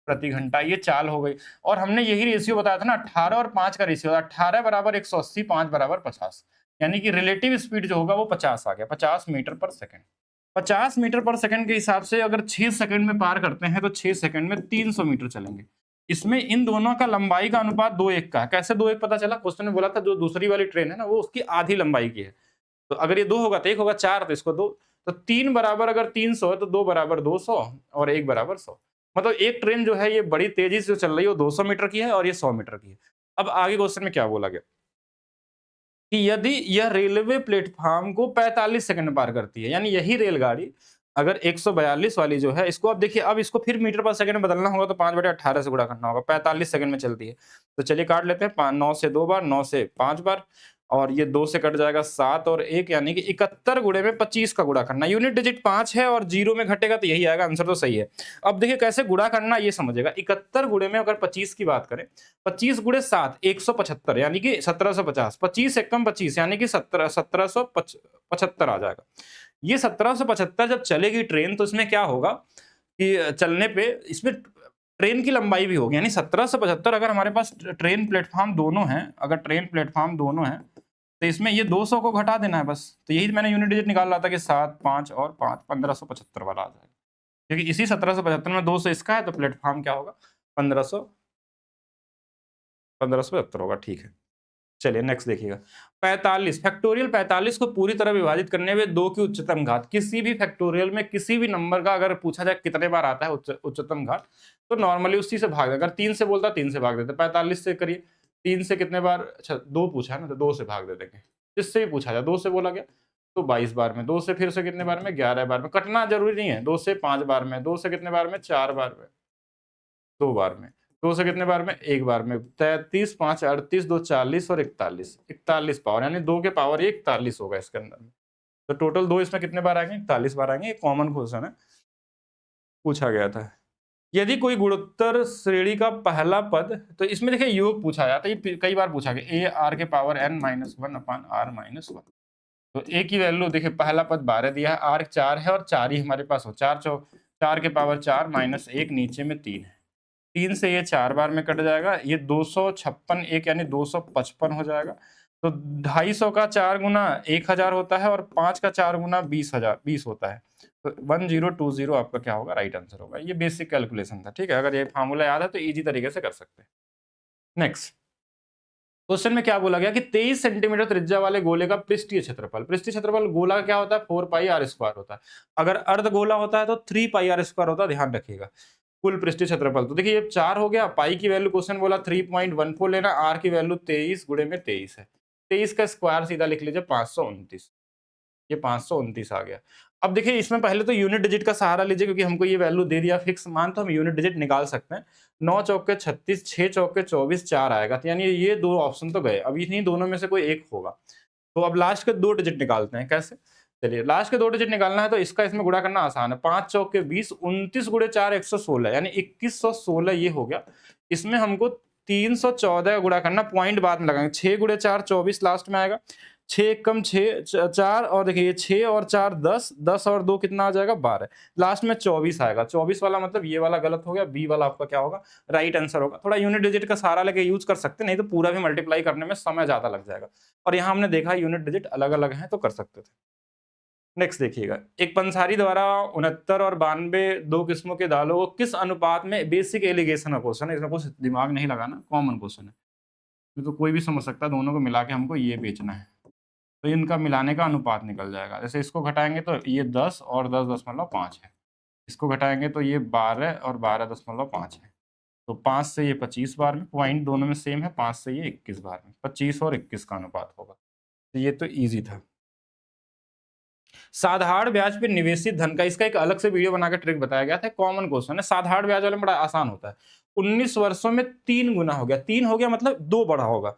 प्रति घंटा, ये चाल हो गई। और हमने यही रेशियो बताया था ना, 18 और 5 का रेशियो, 18 बराबर 180, 5 बराबर 50, यानी कि रिलेटिव स्पीड जो होगा वो 50 आ गया, 50 मीटर पर सेकंड। 50 मीटर पर सेकंड के हिसाब से अगर 6 सेकंड में पार करते हैं तो 6 सेकंड में 300 मीटर चलेंगे। इसमें इन दोनों का लंबाई का अनुपात 2:1 का है। कैसे 2:1 पता चला? क्वेश्चन में बोला था जो दूसरी वाली ट्रेन है ना वो उसकी आधी लंबाई की है, तो अगर ये 2 होगा तो 1 होगा, 4 तो इसको 2, तो 3 बराबर अगर 300 है तो 2 बराबर 200 और 1 बराबर 100। मतलब एक ट्रेन जो है ये बड़ी तेजी से चल रही है, वो 200 मीटर की है और ये 100 मीटर की है। अब आगे क्वेश्चन में क्या बोला गया कि यदि यह रेलवे प्लेटफॉर्म को 45 सेकंड में पार करती है, यानी यही रेलगाड़ी अगर 142 वाली जो है, इसको अब देखिए, अब इसको फिर मीटर पर सेकंड में बदलना होगा तो 5/18 से गुणा करना होगा, 45 सेकंड में चलती है। तो चलिए काट लेते हैं, 9 से 2 बार, 9 से 5 बार, और ये 2 से कट जाएगा 7 और 1, यानी कि 71 गुणे में 25 का गुणा करना। यूनिट डिजिट 5 है और 0 में घटेगा तो यही आएगा, आंसर तो सही है। अब देखिए कैसे गुणा करना ये समझिएगा। 71 गुणे में अगर 25 की बात करें, 25 गुणे 7, 175, यानी कि 1750, 25 एकम 25 यानी कि 1775 आ जाएगा। ये 1775 जब चलेगी ट्रेन तो इसमें क्या होगा कि चलने पे इसमें ट्रेन की लंबाई भी होगी, यानी 1775 अगर हमारे पास ट्रेन प्लेटफॉर्म दोनों हैं, अगर ट्रेन प्लेटफॉर्म दोनों हैं तो इसमें ये 200 को घटा देना है बस। तो यही मैंने यूनिट डिजिट निकाल रहा था कि 7, 5 और 5, 1575 वाला आ जाएगा, क्योंकि इसी 1775 में 200 इसका है, तो प्लेटफॉर्म क्या होगा? 1575 होगा, ठीक है। चलिए नेक्स्ट देखिएगा। 45 फैक्टोरियल 45 को पूरी तरह विभाजित करने में 2 की उच्चतम घात, किसी भी फैक्टोरियल में किसी भी नंबर का अगर पूछा जाए कितने बार आता है उच्चतम घात, तो नॉर्मली उसी से भाग, अगर 3 से बोलता 3 से भाग देते, 45 से करिए, 3 से कितने बार, अच्छा 2 पूछा है ना तो 2 से भाग दे देंगे। जिससे भी पूछा जाए 2 से बोला गया तो 22 बार में, 2 से फिर से कितने बार में, 11 बार में, कटना जरूरी नहीं है, 2 से 5 बार में, 2 से कितने बार में, 4 बार में, 2 बार में, 2 से कितने बार में, 1 बार में, 33, 5, 38, 2, 40 और 41, 41 पावर, यानी 2 के पावर ये 41 होगा इसके अंदर में। तो टोटल 2 इसमें कितने बार आएंगे? 41 बार आएंगे। ये कॉमन क्वेश्चन है, पूछा गया था। यदि कोई गुणोत्तर श्रेणी का पहला पद, तो इसमें देखिए योग पूछा जाता है, ये कई बार पूछा गया, ए आर के power n minus 1 upon r minus 1। तो ए की वैल्यू देखिए, पहला पद 12 दिया है, आर 4 है और 4 ही हमारे पास हो, 4 के पावर 4 माइनस 1, नीचे में 3 है, 3 से ये 4 बार में कट जाएगा, ये 256 1 यानी 255 हो जाएगा। तो 250 का 4 गुना 1000 होता है और 5 का 4 गुना 20,000 20 होता है। तो 1020 आपका क्या होगा, राइट आंसर होगा। ये बेसिक कैलकुलेशन था, ठीक है। अगर ये फार्मूला याद है तो इजी तरीके से कर सकते हैं। नेक्स्ट क्वेश्चन में क्या बोला गया कि 23 सेंटीमीटर त्रिज्या वाले गोले का पृष्ठीय क्षेत्रफल गोला का क्या होता है, 4 पाई आर स्क्वायर होता है। अगर अर्ध गोला होता है तो 3 पाई आर स्क्वायर होता है, ध्यान रखिएगा। कुल पृष्ठीय क्षेत्रफल तो देखिए ये 4 हो गया, पाई की वैल्यू क्वेश्चन बोला 3.14 लेना, आर की वैल्यू 23 गुणे में 23 है। 23 का स्क्वायर सीधा लिख लीजिए 529, ये 529 आ गया। अब देखिए इसमें पहले तो यूनिट डिजिट का सहारा लीजिए, क्योंकि हमको ये वैल्यू दे दिया फिक्स मान, तो हम यूनिट डिजिट निकाल सकते हैं। 9 चौके 36, 6 चौके 24, 4 आएगा, तो यानी ये दो ऑप्शन तो गए। अब इन्हीं दोनों में से कोई एक होगा। तो अब लास्ट के 2 डिजिट निकालते हैं, कैसे? चलिए लास्ट के 2 डिजिट निकालना है तो इसका इसमें गुणा करना आसान है। 5 चौके 20, 29 गुणे 4 116, यानी 2116 ये हो गया। इसमें हमको 314 का गुणा करना, पॉइंट बाद में लगाएंगे। 6 गुणे 4 24 लास्ट में आएगा। 6 कम 6 4, और देखिए 6 और 4 10, 10 और 2 कितना आ जाएगा 12, लास्ट में 24 आएगा। 24 वाला मतलब ये वाला गलत हो गया, बी वाला आपका क्या होगा, राइट आंसर होगा। थोड़ा यूनिट डिजिट का सहारा लेके यूज कर सकते, नहीं तो पूरा भी मल्टीप्लाई करने में समय ज्यादा लग जाएगा। और यहाँ हमने देखा यूनिट डिजिट अलग अलग है तो कर सकते थे। नेक्स्ट देखिएगा, एक पंसारी द्वारा 69 और 92 दो किस्मों के दालों को किस अनुपात में, बेसिक एलिगेशन का क्वेश्चन है, इसमें कुछ दिमाग नहीं लगाना, कॉमन क्वेश्चन है, तो कोई भी समझ सकता है। दोनों को मिला के हमको ये बेचना है, तो इनका मिलाने का अनुपात निकल जाएगा। जैसे इसको घटाएंगे तो ये 10 और 10.5 है, इसको घटाएंगे तो ये 12 और 12.5 है। तो 5 से ये 25 बार में, पॉइंट दोनों में सेम है, 5 से ये 21 बार में, 25 और 21 का अनुपात होगा। तो ये तो ईजी था। साधारण ब्याज पर निवेशित धन का, इसका एक अलग से वीडियो बनाकर ट्रिक बताया गया था, कॉमन क्वेश्चन है। साधारण ब्याज वाले में बड़ा आसान होता है। 19 वर्षों में 3 गुना हो गया, 3 हो गया मतलब 2 बढ़ा होगा,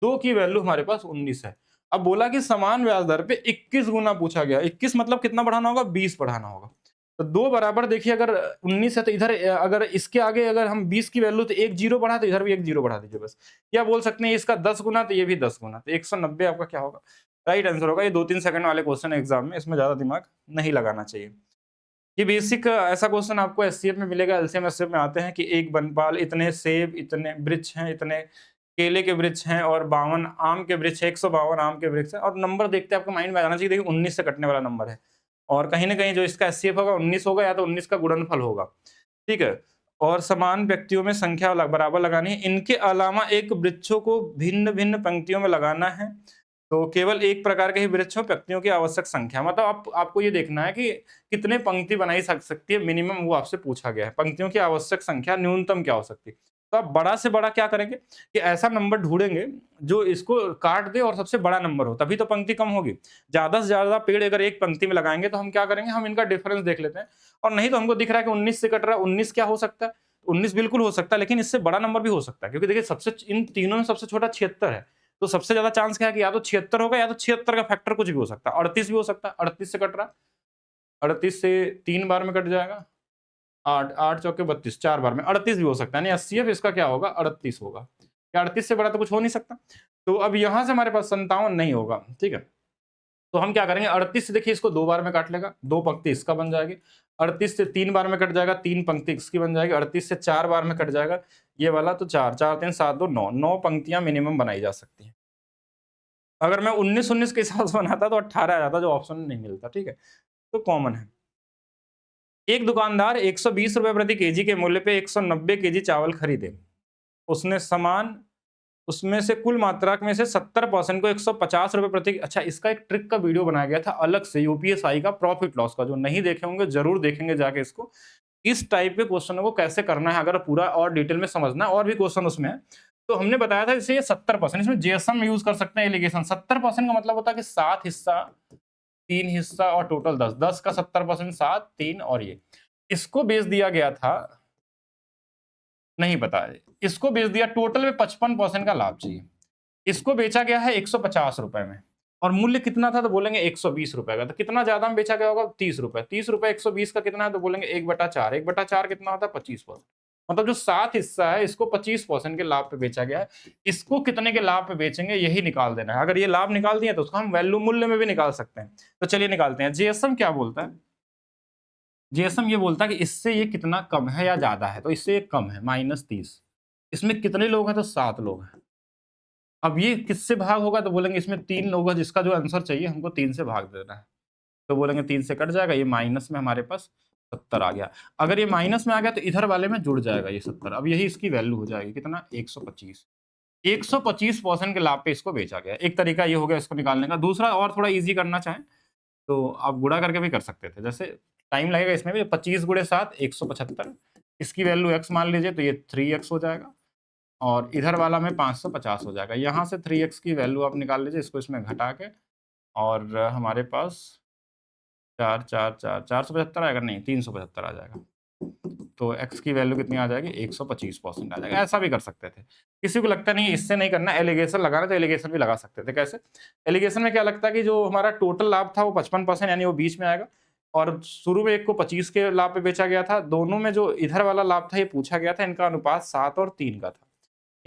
2 की वैल्यू हमारे पास 19 है। अब बोला कि समान ब्याज दर पे 21 गुना पूछा गया, 21 मतलब कितना बढ़ाना होगा, 20 बढ़ाना होगा। तो 2 बराबर, देखिए अगर 19 है तो इधर अगर इसके आगे अगर हम 20 की वैल्यू, तो एक जीरो बढ़ा, तो इधर भी एक जीरो बढ़ा दीजिए बस। या बोल सकते हैं इसका 10 गुना, तो ये भी 10 गुना, तो 190 आपका क्या होगा, राइट आंसर होगा। ये 2-3 सेकंड वाले क्वेश्चन है एग्जाम में, इसमें ज्यादा दिमाग नहीं लगाना चाहिए। ये बेसिक ऐसा क्वेश्चन आपको एससीएफ में मिलेगा, एलसीएम एससीएफ में आते हैं कि एक वनपाल, इतने सेब, इतने वृक्ष हैं, इतने केले के वृक्ष हैं और 52 आम के वृक्ष है, 152 आम के वृक्ष है। और नंबर देखते आपको माइंड में आ जाना चाहिए, देखिए 19 से कटने वाला नंबर है, और कहीं ना कहीं जो इसका एससीएफ होगा 19 होगा, या तो 19 का गुणनफल होगा, ठीक है। और समान व्यक्तियों में संख्या बराबर लगानी है। इनके अलावा एक वृक्षों को भिन्न भिन्न पंक्तियों में लगाना है, तो केवल एक प्रकार के ही वृक्षों व्यक्तियों की आवश्यक संख्या, मतलब आपको ये देखना है कि कितने पंक्ति बनाई सकती है मिनिमम, वो आपसे पूछा गया है। पंक्तियों की आवश्यक संख्या न्यूनतम क्या हो सकती है, तो आप बड़ा से बड़ा क्या करेंगे कि ऐसा नंबर ढूंढेंगे जो इसको काट दे और सबसे बड़ा नंबर हो, तभी तो पंक्ति कम होगी। ज्यादा से ज्यादा पेड़ अगर एक पंक्ति में लगाएंगे तो हम क्या करेंगे, हम इनका डिफरेंस देख लेते हैं। और नहीं तो हमको दिख रहा है कि 19 से कट रहा है, 19 क्या हो सकता है, 19 बिल्कुल हो सकता है, लेकिन इससे बड़ा नंबर भी हो सकता है, क्योंकि देखिए सबसे इन तीनों में सबसे छोटा 76 है। तो सबसे ज्यादा चांस क्या है कि या तो 76 होगा, या तो 76 का फैक्टर कुछ भी हो सकता है, 38 भी हो सकता है। 38 से कट रहा है, 38 से 3 बार में कट जाएगा, 8 8 चौके 32, 4 बार में 38 भी हो सकता है, यानी 80 इसका क्या होगा, 38 होगा। क्या 38 से बड़ा तो कुछ हो नहीं सकता। तो अब यहां से हमारे पास 57 नहीं होगा, ठीक है। तो हम क्या करेंगे, 38 से देखिए इसको 2 बार में काट लेगा, 2 पंक्ति इसका बन जाएगी। 38 से 3 बार में कट जाएगा, 3 पंक्ति इसकी बन जाएगी। 38 से 4 बार में कट जाएगा ये वाला, तो 4 4 3 7 2 9, 9 पंक्तियां मिनिमम बनाई जा सकती हैं। अगर मैं 19 के हिसाब से बनाता तो 18 आ जाता, जो ऑप्शन में नहीं मिलता, ठीक है। तो कॉमन है। एक दुकानदार 120 रुपए प्रति केजी के मूल्य पे 190 केजी चावल खरीदे। उसने समान, उसमें से कुल मात्रा में से 70% को 150 रुपए प्रति, अच्छा इसका एक ट्रिक का वीडियो बनाया गया था अलग से यूपीएसआई का, प्रॉफिट लॉस का, जो नहीं देखे होंगे जरूर देखेंगे जाके इसको। इस टाइप के क्वेश्चनों को कैसे करना है, अगर पूरा और डिटेल में समझना है, और भी क्वेश्चन उसमें है, तो हमने बताया था इसे 70%, इसमें जेएसएम यूज कर सकते हैं एलिगेशन। 70% का मतलब होता है कि 7 हिस्सा, 3 हिस्सा और टोटल 10, 10 का 70%, 7 3 और ये, इसको बेच दिया गया था, नहीं पता है, इसको बेच दिया, टोटल में 55% का लाभ चाहिए। इसको बेचा गया है 150 रुपए में, और मूल्य कितना था, तो बोलेंगे 120 रुपए का। तो कितना ज्यादा में बेचा गया होगा, 30 रुपए। 30 रुपए 120 का कितना है, तो बोलेंगे 1/4, 1/4 कितना होता है, 25%। मतलब जो 7 हिस्सा है इसको 25% के लाभ पे बेचा गया है। इसको कितने के लाभ पे बेचेंगे यही निकाल देना है। अगर ये लाभ निकाल दिया तो उसको हम वैल्यू मूल्य में भी निकाल सकते हैं। तो चलिए निकालते हैं। जीएसएम क्या बोलता है, जीएसएम ये बोलता है कि इससे ये कितना कम है या ज्यादा है, तो इससे ये कम है, -30। इसमें कितने लोग हैं, तो 7 लोग हैं। अब ये किससे भाग होगा, तो बोलेंगे इसमें 3 लोग हैं, जिसका जो आंसर चाहिए हमको 3 से भाग देना है। तो बोलेंगे 3 से कट जाएगा, ये माइनस में हमारे पास 70 आ गया। अगर ये माइनस में आ गया तो इधर वाले में जुड़ जाएगा ये 70। अब यही इसकी वैल्यू हो जाएगी कितना, 125। 125% के लाभ पे इसको बेचा गया। एक तरीका ये हो गया इसको निकालने का। दूसरा और थोड़ा ईज़ी करना चाहें तो आप गुणा करके भी कर सकते थे। जैसे टाइम लगेगा इसमें भी, 25 गुणे 7 175, इसकी वैल्यू x मान लीजिए तो ये 3x हो जाएगा और इधर वाला में 550 हो जाएगा। यहाँ से 3x की वैल्यू आप निकाल लीजिए, इसको इसमें घटा के, और हमारे पास 4 4 4 475 आएगा, नहीं 375 आ जाएगा। तो x की वैल्यू कितनी आ जाएगी, 125% आ जाएगा। ऐसा भी कर सकते थे। किसी को लगता नहीं इससे नहीं करना, एलिगेशन लगाना तो एलिगेशन भी लगा सकते थे। कैसे? एलिगेशन में क्या लगता है कि जो हमारा टोटल लाभ था वो 55% यानी वो बीच में आएगा, और शुरू में एक को 25 के लाभ पे बेचा गया था। दोनों में जो इधर वाला लाभ था ये पूछा गया था, इनका अनुपात 7 और 3 का था।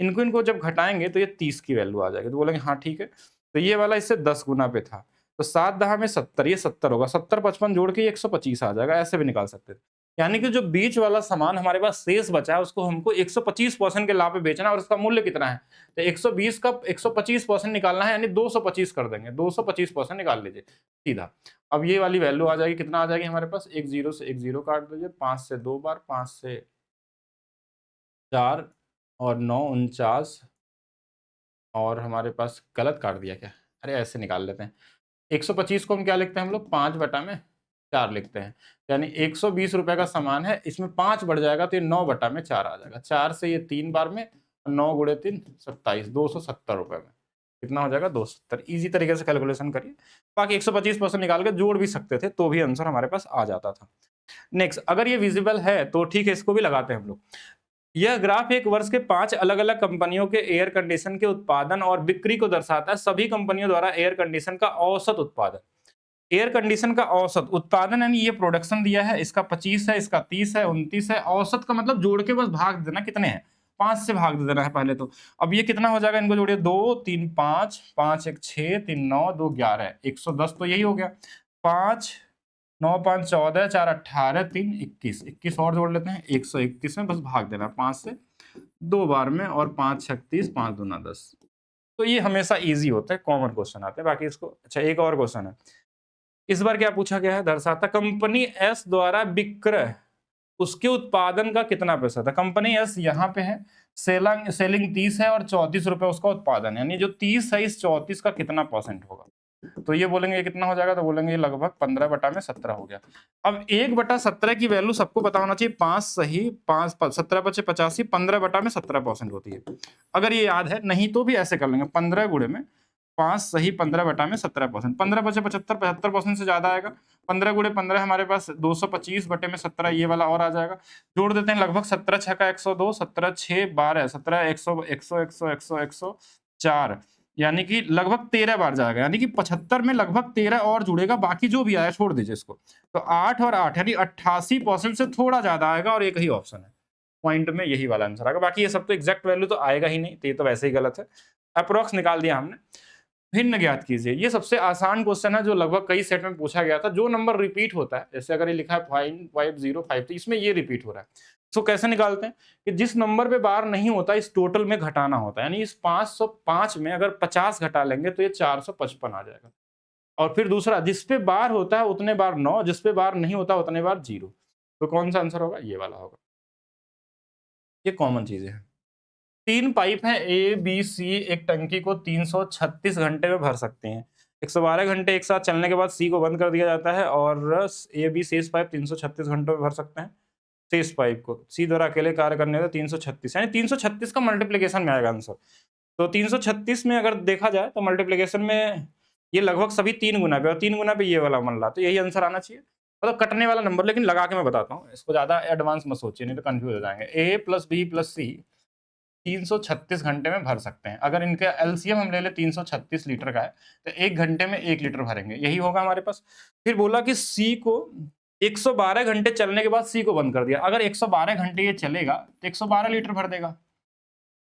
इनको इनको जब घटाएंगे तो ये 30 की वैल्यू आ जाएगी। तो बोलेंगे हाँ ठीक है, तो ये वाला इससे 10 गुना पे था, तो 7 दहा में 70, ये 70 होगा, 70 55 जोड़ के 125 आ जाएगा। ऐसे भी निकाल सकते थे। यानी कि जो बीच वाला सामान हमारे पास शेष बचा है उसको हमको 125% के लाभ पे बेचना है, और उसका मूल्य कितना है, तो 120 का 125% निकालना है, यानी 225 कर देंगे। 225% निकाल लीजिए सीधा। अब ये वाली वैल्यू आ जाएगी, कितना आ जाएगी हमारे पास, एक जीरो से एक जीरो काट दीजिए, 5 से 2 बार, 5 से 4 और 9 49, और हमारे पास गलत काट दिया क्या, अरे ऐसे निकाल लेते हैं। 125 को हम क्या लिखते हैं हम लोग, 5/4 लिखते हैं। यानी 120 रुपए का सामान है, इसमें 5 बढ़ जाएगा तो ये 9/4 आ जाएगा। 4 से ये 3 बार में, 9 गुणे 3 27, 270 रुपए में कितना हो जाएगा, 270। इजी तरीके से कैलकुलेशन करिए। बाकी 125% निकाल के जोड़ भी सकते थे तो भी आंसर हमारे पास आ जाता था। नेक्स्ट, अगर ये विजिबल है तो ठीक है, इसको भी लगाते हैं हम लोग। यह ग्राफ एक वर्ष के 5 अलग अलग कंपनियों के एयर कंडीशन के उत्पादन और बिक्री को दर्शाता है। सभी कंपनियों द्वारा एयर कंडीशन का औसत उत्पादन, एयर कंडीशन का औसत उत्पादन, यानी ये प्रोडक्शन दिया है, इसका 25 है, इसका 30 है, 29 है। औसत का मतलब जोड़ के बस भाग देना कितने हैं, 5 से भाग दे देना है पहले तो। अब ये कितना हो जाएगा, इनको जोड़िए, 2 3 5, 5 1 6, 3 9, 2 11, 110 तो यही हो गया। 5 9 5 14, 4 18, 3 21, 21 और जोड़ लेते हैं, 131 में बस भाग देना 5 से 2 बार में, और 5 36, 5 दूना 10। तो ये हमेशा इजी होता है, कॉमन क्वेश्चन आते हैं। बाकी इसको, अच्छा एक और क्वेश्चन है इस बार, क्या पूछा गया है, दर्शाता कंपनी एस द्वारा विक्रय उसके उत्पादन का कितना प्रतिशत है। कंपनी एस यहाँ पे है, सेलिंग 30 है और 34 रुपए उसका उत्पादन, यानी जो 30 है इस 34 का कितना परसेंट होगा। तो ये बोलेंगे ये कितना हो जाएगा, तो बोलेंगे ये लगभग 15/17 हो गया। अब 1/17 की वैल्यू सबको पता होना चाहिए, 5 सही 5 17 बचे 85, 15/17% होती है। अगर ये याद है, नहीं तो भी ऐसे कर लेंगे, 15 गुणे में 5 सही 15/17%, 15 बचे 75, 75% से ज्यादा आएगा। 15 गुणे 15 हमारे पास 225/17, ये वाला और आ जाएगा। जोड़ देते हैं, लगभग 17 6 का 102, 17 6 12, 17 100 100 100 100 104, यानी कि लगभग 13 बार जाएगा। यानी कि 75 में लगभग 13 और जुड़ेगा, बाकी जो भी आया छोड़ दीजिए इसको। तो 8 और 8 यानी 88% से थोड़ा ज्यादा आएगा, और एक ही ऑप्शन है पॉइंट में, यही वाला आंसर आएगा। बाकी ये सब तो एग्जैक्ट वैल्यू तो आएगा ही नहीं, तो ये तो वैसे ही गलत है। अप्रोक्स निकाल दिया हमने। भिन्न ज्ञात कीजिए, ये सबसे आसान क्वेश्चन है जो लगभग कई सेट में पूछा गया था। जो नंबर रिपीट होता है, जैसे अगर ये लिखा है 550, तो इसमें ये रिपीट हो रहा है। तो कैसे निकालते हैं कि जिस नंबर पे बार नहीं होता इस टोटल में घटाना होता है। यानी इस 505 में अगर 50 घटा लेंगे तो ये 455 आ जाएगा। और फिर दूसरा, जिस पे बार होता है उतने बार 9, जिस पे बार नहीं होता उतने बार 0। तो कौन सा आंसर होगा, ये वाला होगा। ये कॉमन चीजें हैं। 3 पाइप हैं ए बी सी, एक टंकी को 336 घंटे में भर सकते हैं। 112 घंटे एक साथ चलने के बाद सी को बंद कर दिया जाता है, और ए बी शेष पाइप 336 घंटों में भर सकते हैं। शेष पाइप को सी द्वारा अकेले कार्य करने का 336, यानी 336 का मल्टीप्लीकेशन में आएगा आंसर। तो 336 में अगर देखा जाए तो मल्टीप्लीकेशन में ये लगभग सभी 3 गुना पे, और 3 गुना पे ये वाला मन रहा, तो यही आंसर आना चाहिए। मतलब कटने वाला नंबर, लेकिन लगा के मैं बताता हूँ, इसको ज्यादा एडवांस मत सोचिए, नहीं तो कंफ्यूज हो जाएंगे। ए प्लस बी प्लस सी 336 घंटे में भर सकते हैं। अगर इनका एलसीएम हम ले ले 336 लीटर का है, तो 1 घंटे में 1 लीटर भरेंगे, यही होगा हमारे पास। फिर बोला कि सी को 112 घंटे चलने के बाद सी को बंद कर दिया। अगर 112 घंटे ये चलेगा तो 112 लीटर भर देगा।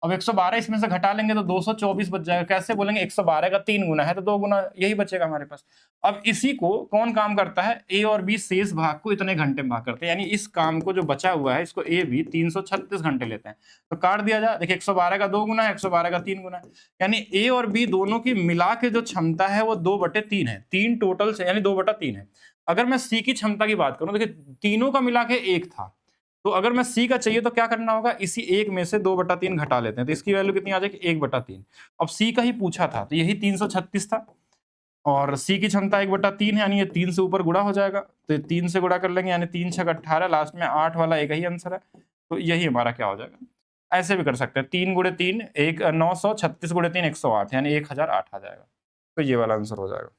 अब 112 इसमें से घटा लेंगे तो 224 बच जाएगा। कैसे बोलेंगे, 112 का 3 गुना है तो 2 गुना यही बचेगा हमारे पास। अब इसी को कौन काम करता है, ए और बी शेष भाग को इतने घंटे में भाग करते हैं, यानी इस काम को जो बचा हुआ है इसको ए बी 336 घंटे लेते हैं। तो काट दिया जाए, देखिए 112 का 2 गुना है, 112 का 3 गुना है, यानी ए और बी दोनों की मिला के जो क्षमता है वो 2/3 है। 3 टोटल से यानी 2/3 है। अगर मैं सी की क्षमता की बात करूं, देखिए तीनों का मिला के 1 था, तो अगर मैं सी का चाहिए तो क्या करना होगा, इसी 1 में से 2/3 घटा लेते हैं, तो इसकी वैल्यू कितनी आ जाएगी, 1/3। अब सी का ही पूछा था तो यही 336 था, और सी की क्षमता 1/3 है, यानी ये 3 से ऊपर गुणा हो जाएगा, तो 3 से गुणा कर लेंगे, यानी 3 छक 18, लास्ट में 8 वाला एक ही आंसर है, तो यही हमारा क्या हो जाएगा। ऐसे भी कर सकते हैं, 3 गुणे 3 एक 900, 36 गुणे 3 108, यानी 1008 आ जाएगा, तो ये वाला आंसर हो जाएगा।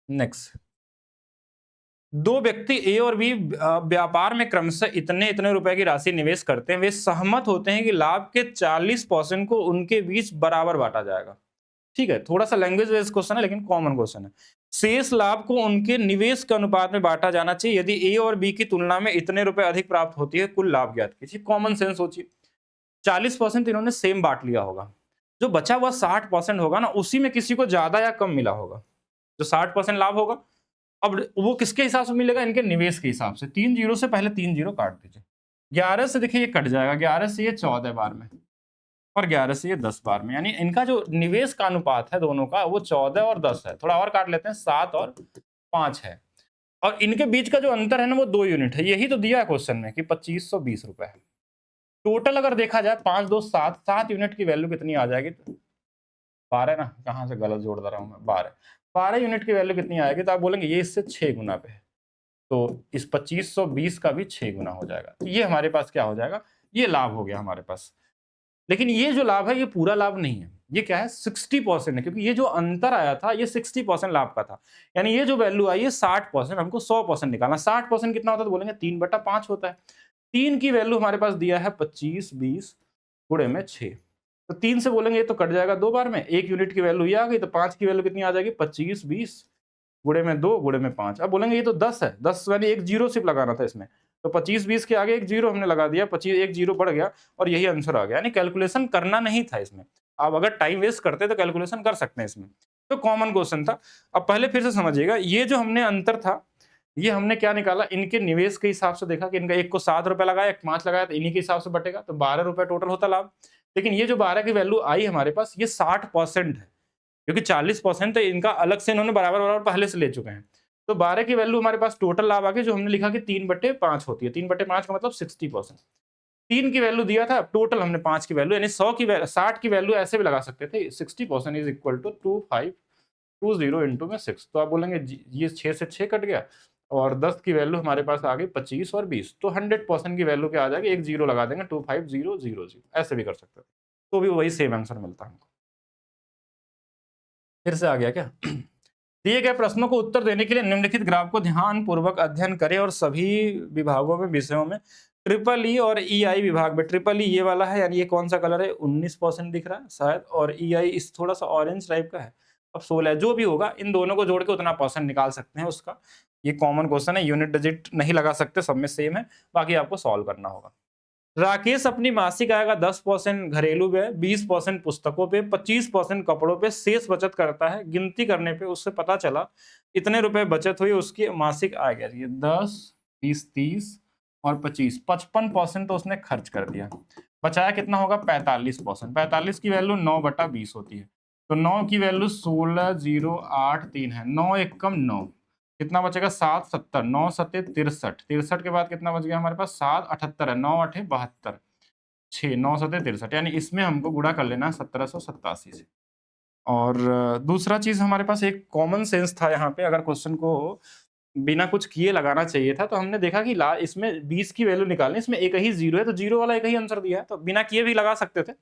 नेक्स्ट, दो व्यक्ति ए और बी व्यापार में क्रमशः इतने इतने रुपए की राशि निवेश करते हैं, वे सहमत होते हैं कि लाभ के 40% को उनके बीच बराबर बांटा जाएगा। ठीक है, थोड़ा सा लैंग्वेज बेस्ड क्वेश्चन है लेकिन कॉमन क्वेश्चन है। शेष लाभ को उनके निवेश के अनुपात में बांटा जाना चाहिए, यदि ए और बी की तुलना में इतने रुपए अधिक प्राप्त होती है, कुल लाभ ज्ञात कीजिए। कॉमन सेंस सोचिए, 40% इन्होंने सेम बांट लिया होगा, जो बचा हुआ 60% होगा ना, उसी में किसी को ज्यादा या कम मिला होगा। जो 60% लाभ होगा, अब वो किसके हिसाब से मिलेगा, इनके निवेश के हिसाब से। 3 जीरो से पहले 3 जीरो काट दीजिए, 11 से देखिए ये कट जाएगा, 11 से ये 14 बार में, और 11 से ये 10 बार में, यानी इनका जो निवेश का अनुपात है दोनों का वो 14 और 10 है। थोड़ा और काट लेते हैं, 7 और 5 है, और इनके बीच का जो अंतर है ना वो 2 यूनिट है। यही तो दिया है क्वेश्चन में कि 2520 रुपए है। टोटल अगर देखा जाए 5 2 7, 7 यूनिट की वैल्यू कितनी आ जाएगी, 12 ना, कहाँ से गलत जोड़ दे रहा हूँ मैं, 12 यूनिट की वैल्यू कितनी आएगी, तो आप बोलेंगे ये इससे 6 गुना पे है, तो इस 2520 का भी 6 गुना हो जाएगा। तो ये हमारे पास क्या हो जाएगा, ये लाभ हो गया हमारे पास। लेकिन ये जो लाभ है ये पूरा लाभ नहीं है, ये क्या है, 60% है, क्योंकि ये जो अंतर आया था ये 60% लाभ का था, यानी ये जो वैल्यू आई है 60%, हमको 100% निकालना। 60% कितना होता है, तो बोलेंगे 3/5 होता है। 3 की वैल्यू हमारे पास दिया है 25 20 गुणे में 6, तो 3 से बोलेंगे ये तो कट जाएगा 2 बार में, 1 यूनिट की वैल्यू ये आ गई, तो 5 की वैल्यू कितनी आ जाएगी, 25 20 गुणे में 2 गुणे में 5। अब बोलेंगे ये तो 10 है, 10 यानी एक जीरो सिर्फ लगाना था इसमें, तो 25 20 के आगे एक जीरो हमने लगा दिया, 25 एक जीरो बढ़ गया और यही आंसर आ गया, यानी कैलकुलेशन करना नहीं था इसमें। आप अगर टाइम वेस्ट करते तो कैलकुलेशन कर सकते हैं इसमें, तो कॉमन क्वेश्चन था। अब पहले फिर से समझिएगा, ये जो हमने अंतर था ये हमने क्या निकाला, इनके निवेश के हिसाब से देखा कि इनका एक को 7 रुपए लगाया, एक 5 लगाया, तो इन्हीं के हिसाब से बटेगा, तो 12 रुपए टोटल होता लाभ। लेकिन ये जो 12 की वैल्यू आई हमारे पास ये 60% है, क्योंकि 40% तो इनका अलग से इन्होंने बराबर बराबर पहले से ले चुके हैं। तो 12 की वैल्यू हमारे पास टोटल लाभ आ गया, जो हमने लिखा कि 3/5 होती है। 3/5 का मतलब 60%। 3 की वैल्यू दिया था, टोटल हमने 5 की वैल्यू यानी 60 की वैल्यू ऐसे भी लगा सकते थे, 60% इज इक्वल टू 2520 इंटू में 6। तो आप बोलेंगे ये 6 से 6 कट गया, और 10 की वैल्यू हमारे पास आ गई 25 और 20, तो 100% की वैल्यू क्या आ जाएगी, एक जीरो लगा देंगे, 25000, ऐसे भी कर सकते थे, तो भी वही सेम आंसर मिलता है हमको। फिर से आ गया क्या? दिए गए प्रश्नों को उत्तर देने के लिए निम्नलिखित ग्राफ को ध्यान पूर्वक अध्ययन करें और सभी विभागों में विषयों में ट्रिपल ई और ई आई विभाग में, ट्रिपल ई ये वाला है, यानी ये कौन सा कलर है, 19% दिख रहा है शायद, और ई आई इस थोड़ा सा ऑरेंज टाइप का है, अब 16 जो भी होगा, इन दोनों को जोड़ के उतना परसेंट निकाल सकते हैं उसका। ये कॉमन क्वेश्चन है, यूनिट डिजिट नहीं लगा सकते, सब में सेम है, बाकी आपको सॉल्व करना होगा। राकेश अपनी मासिक आय का 10% घरेलू व्यय, 20% पुस्तकों पे, 25% कपड़ों पे शेष बचत करता है। गिनती करने पे उससे पता चला इतने रुपए बचत हुई, उसकी मासिक आय क्या है, 10 20 30 और 25, 55% तो उसने खर्च कर दिया, बचाया कितना होगा, 45%। 45 की वैल्यू 9/20 होती है, तो 9 की वैल्यू 16083 है, 9 एक कम 9, कितना बचेगा, 7 70, 9 सत्ते 63, 63 के बाद कितना बच गया हमारे पास, 7 78 है, 9 8 72, 6 9 सत्ते 63, यानी इसमें हमको गुणा कर लेना है 1787 से। और दूसरा चीज हमारे पास एक कॉमन सेंस था यहाँ पे, अगर क्वेश्चन को बिना कुछ किए लगाना चाहिए था, तो हमने देखा कि इसमें 20 की वैल्यू निकालनी, इसमें एक ही जीरो है, तो जीरो वाला एक ही आंसर दिया है, तो बिना किए भी लगा सकते थे,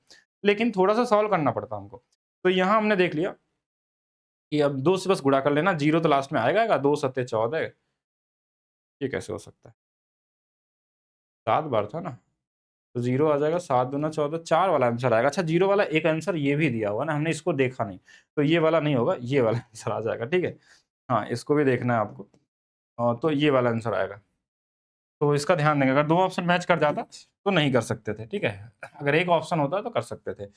लेकिन थोड़ा सा सॉल्व करना पड़ता हमको। तो यहाँ हमने देख लिया कि अब 2 से बस गुणा कर लेना, जीरो तो लास्ट में आएगा, 2 सत्ते 14, ये कैसे हो सकता है, 7 बार था ना, तो जीरो आ जाएगा, 7 दूना 14, 4 वाला आंसर आएगा। अच्छा, जीरो वाला एक आंसर ये भी दिया हुआ ना, हमने इसको देखा नहीं, तो ये वाला नहीं होगा, ये वाला आंसर आ जाएगा, ठीक है। हाँ, इसको भी देखना है आपको, तो ये वाला आंसर आएगा, तो इसका ध्यान देंगे, अगर 2 ऑप्शन मैच कर जाता तो नहीं कर सकते थे, ठीक है? अगर एक ऑप्शन होता तो कर सकते थे।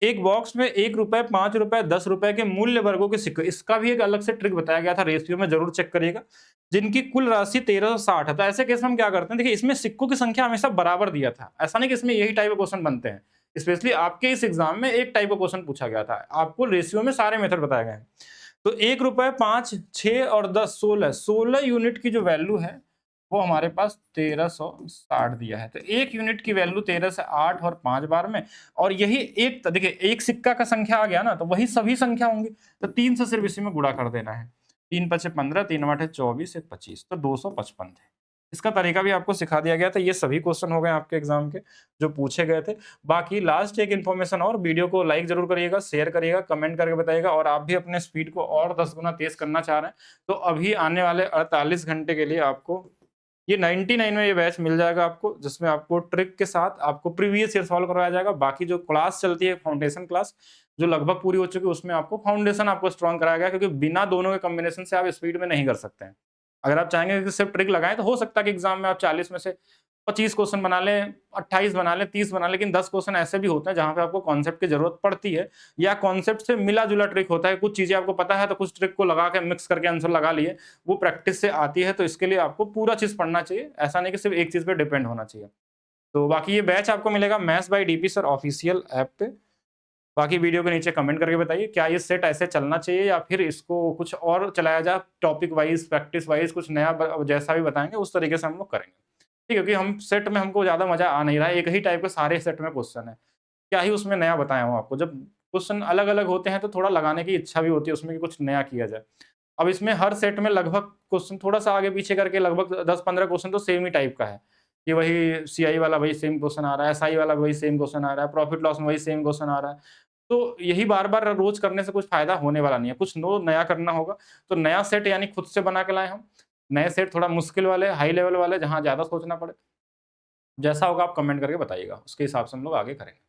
एक बॉक्स में ₹1, ₹5, ₹10 के मूल्य वर्गों के सिक्के, इसका भी एक अलग से ट्रिक बताया गया था, रेशियो में ज़रूर चेक करिएगा, जिनकी कुल राशि 1360 है। तो ऐसे केस में हम क्या करते हैं, देखिए इसमें सिक्कों की संख्या हमेशा बराबर दिया था। ऐसा नहीं कि इसमें यही टाइप के क्वेश्चन बनते हैं। स्पेशली आपके इस एग्ज़ाम में एक टाइप का क्वेश्चन पूछा गया था। आपको रेशियो में सारे मेथड बताए गए हैं। तो ₹1, 5, 6 और 10, 16 यूनिट की जो वैल्यू है, वो हमारे पास 1360 दिया है। तो 1 यूनिट की वैल्यू 13 से 8 और 5 बार में, और यही एक देखिए एक सिक्का का संख्या आ गया ना, तो वही सभी संख्या होंगी। तो 3 से सिर्फ इसी में गुणा कर देना है। 3 पचे 15, 3 आठे 24, 1 25, तो 255 थे। इसका तरीका भी आपको सिखा दिया गया था। ये सभी क्वेश्चन हो गए आपके एग्जाम के जो पूछे गए थे। बाकी लास्ट एक इन्फॉर्मेशन और, वीडियो को लाइक जरूर करिएगा, शेयर करिएगा, कमेंट करके बताइएगा, और आप भी अपने स्पीड को और 10 गुना तेज करना चाह रहे हैं तो अभी आने वाले 48 घंटे के लिए आपको ये 99 में ये बैच मिल जाएगा आपको, जिसमें आपको ट्रिक के साथ आपको प्रीवियस ईयर सॉल्व करवाया जाएगा। बाकी जो क्लास चलती है फाउंडेशन क्लास, जो लगभग पूरी हो चुकी है, उसमें आपको फाउंडेशन आपको स्ट्रॉन्ग कराया गया, क्योंकि बिना दोनों के कॉम्बिनेशन से आप स्पीड में नहीं कर सकते हैं। अगर आप चाहेंगे कि सिर्फ ट्रिक लगाएं तो हो सकता है कि एग्जाम में आप 40 में से 25 क्वेश्चन बना लें, 28 बना लें, 30 बना लें, लेकिन 10 क्वेश्चन ऐसे भी होते हैं जहां पे आपको कॉन्सेप्ट की जरूरत पड़ती है, या कॉन्सेप्ट से मिला जुला ट्रिक होता है। कुछ चीजें आपको पता है तो कुछ ट्रिक को लगा के मिक्स करके आंसर लगा लिए, वो प्रैक्टिस से आती है। तो इसके लिए आपको पूरा चीज पढ़ना चाहिए, ऐसा नहीं कि सिर्फ एक चीज पे डिपेंड होना चाहिए। तो बाकी ये बैच आपको मिलेगा maths by DP sir official app पे। बाकी वीडियो के नीचे कमेंट करके बताइए क्या ये सेट ऐसे चलना चाहिए या फिर इसको कुछ और चलाया जाए, टॉपिक वाइज, प्रैक्टिस वाइज, कुछ नया जैसा भी बताएंगे उस तरीके से हम लोग करेंगे। ठीक है, क्योंकि हम सेट में हमको ज्यादा मजा आ नहीं रहा है, एक ही टाइप के सारे सेट में क्वेश्चन है, क्या ही उसमें नया बताया हूँ आपको। जब क्वेश्चन अलग अलग होते हैं तो थोड़ा लगाने की इच्छा भी होती है उसमें कि कुछ नया किया जाए। अब इसमें हर सेट में लगभग क्वेश्चन थोड़ा सा आगे पीछे करके लगभग 10-15 क्वेश्चन तो सेम ही टाइप का है, कि वही सीआई वाला वही सेम क्वेश्चन आ रहा है, एसआई वाला वही सेम क्वेश्चन आ रहा है, प्रॉफिट लॉस में वही सेम क्वेश्चन आ रहा है। तो यही बार-बार रोज़ करने से कुछ फ़ायदा होने वाला नहीं है, कुछ नो नया करना होगा। तो नया सेट यानी खुद से बना के लाए हम। नए सेट थोड़ा मुश्किल वाले, हाई लेवल वाले, जहाँ ज़्यादा सोचना पड़े। जैसा होगा आप कमेंट करके बताइएगा, उसके हिसाब से हम लोग आगे करेंगे।